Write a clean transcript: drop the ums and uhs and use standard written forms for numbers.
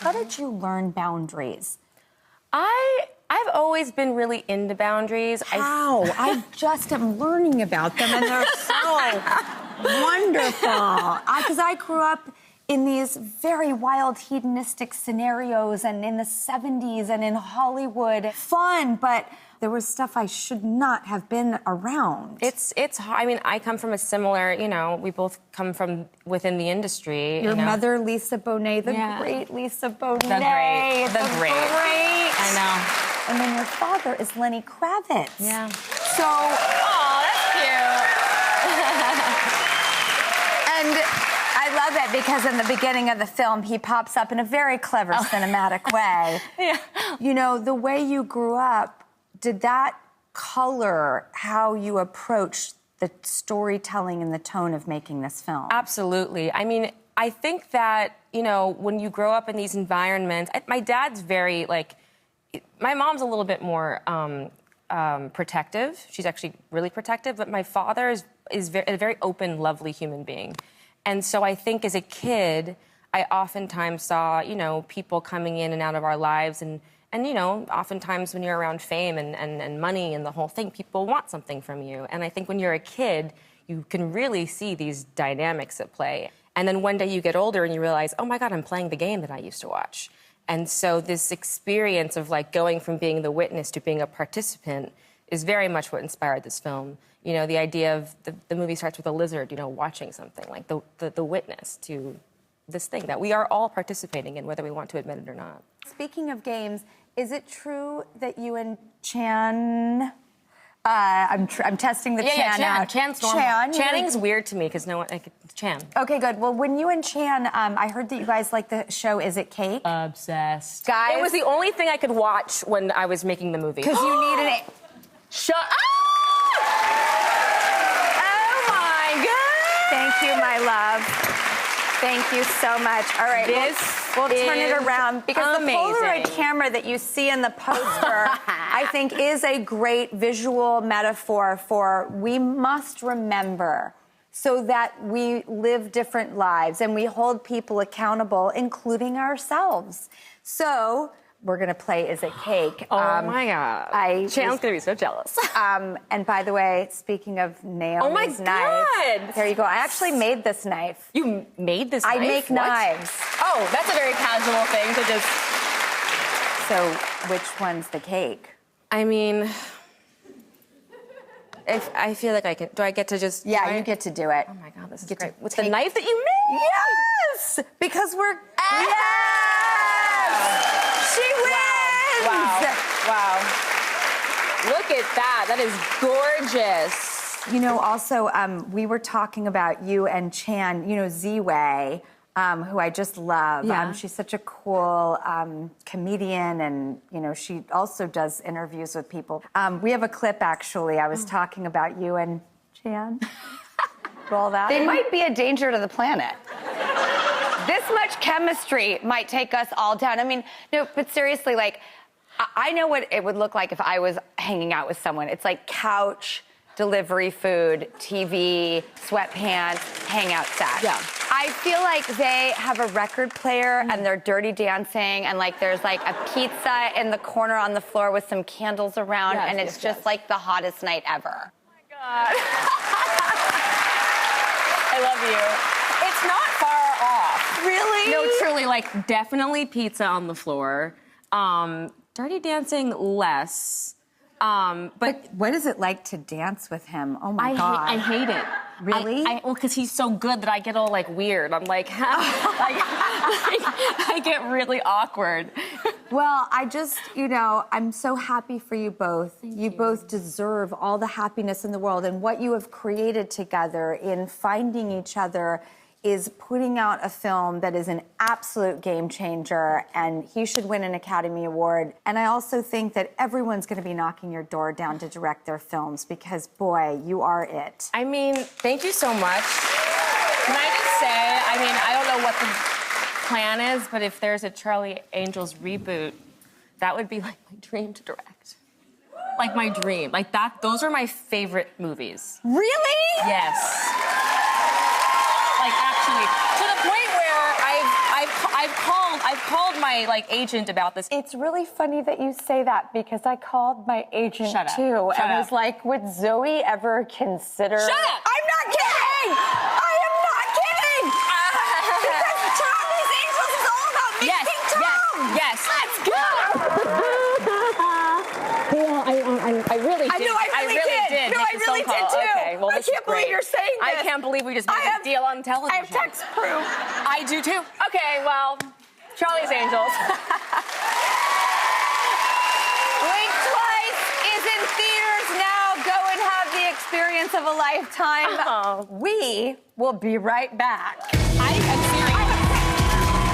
How did you learn boundaries? I've always been really into boundaries. How? I just am learning about them, and they're so wonderful. Because I grew up in these very wild hedonistic scenarios and in the 70s and in Hollywood. Fun, but there was stuff I should not have been around. It's hard. I mean, I come from a similar, we both come from within the industry. Your mother, Lisa Bonet, the great Lisa Bonet. The great. I know. And then your father is Lenny Kravitz. Yeah. So... Oh, that's cute. And I love it because in the beginning of the film, he pops up in a very clever cinematic way. Yeah. You know, the way you grew up, did that color how you approached the storytelling and the tone of making this film? Absolutely. I mean, I think that, when you grow up in these environments, my dad's very, my mom's a little bit more protective. She's actually really protective, but my father is a very open, lovely human being. And so I think as a kid, I oftentimes saw, people coming in and out of our lives and oftentimes when you're around fame and money and the whole thing, people want something from you. And I think when you're a kid, you can really see these dynamics at play. And then one day you get older and you realize, oh my God, I'm playing the game that I used to watch. And so this experience of going from being the witness to being a participant is very much what inspired this film. The idea of the movie starts with a lizard, watching something, like the witness to this thing that we are all participating in, whether we want to admit it or not. Speaking of games, is it true that you and Chan... I'm testing the Chan out. Chan's normal. Channing's weird to me because no one... Chan. Okay, good. Well, when you and Chan... I heard that you guys like the show Is It Cake? Obsessed. Guys... It was the only thing I could watch when I was making the movie. Because you needed it... Shut up! Oh, my God! Thank you, my love. Thank you so much. All right, we'll turn it around because the Polaroid camera that you see in the poster, I think, is a great visual metaphor for we must remember so that we live different lives and we hold people accountable, including ourselves. So we're going to play Is It Cake? Oh, my God. Chan's going to be so jealous. And by the way, speaking of Naomi's knife, there you go. I actually made this knife. You made this knife? I make knives. Oh, that's a very casual thing to just... So which one's the cake? I mean, if I feel like I can... Do I get to just... Yeah, you get to do it. Oh, my God, this is great. With the knife that you made? Yes! Because we're... Yes! She wins! Wow. Look at that. That is gorgeous. Also, we were talking about you and Chan, Zoë, who I just love. Yeah. She's such a cool comedian, and, she also does interviews with people. We have a clip, actually. I was talking about you and Chan. Roll that. They might be a danger to the planet. This much chemistry might take us all down. I mean, no, but seriously, I know what it would look like if I was hanging out with someone. It's like couch, delivery food, TV, sweatpants, hangout set. Yeah. I feel like they have a record player and they're dirty dancing and there's a pizza in the corner on the floor with some candles around and it's just the hottest night ever. Oh, my God. I love you. It's not far off. Really? No, truly, definitely pizza on the floor. Dirty dancing, less. But what is it like to dance with him? Oh, my God. I hate it. Really? Well, because he's so good that I get all, weird. I'm I get really awkward. Well, I just, I'm so happy for you both. You both deserve all the happiness in the world. And what you have created together in finding each other is putting out a film that is an absolute game changer, and he should win an Academy Award. And I also think that everyone's going to be knocking your door down to direct their films because, boy, you are it. I mean, thank you so much. Can I just say, I don't know what the plan is, but if there's a Charlie Angels reboot, that would be my dream to direct. My dream. Those are my favorite movies. Really? Yes. Actually, to the point where I've called my my agent about this. It's really funny that you say that because I called my agent too and was like, would Zoe ever consider? Shut up! I'm not kidding! I am not kidding! Because Charlie's Angels is all about mixing tones! Yes. Let's go! I really did. No, I really did. No, I really did too. Okay, well, I can't believe you're saying this. I can't believe we just made this deal on television. I have text proof. I do too. Okay, well, Charlie's Angels. Blink Twice is in theaters now. Go and have the experience of a lifetime. We will be right back.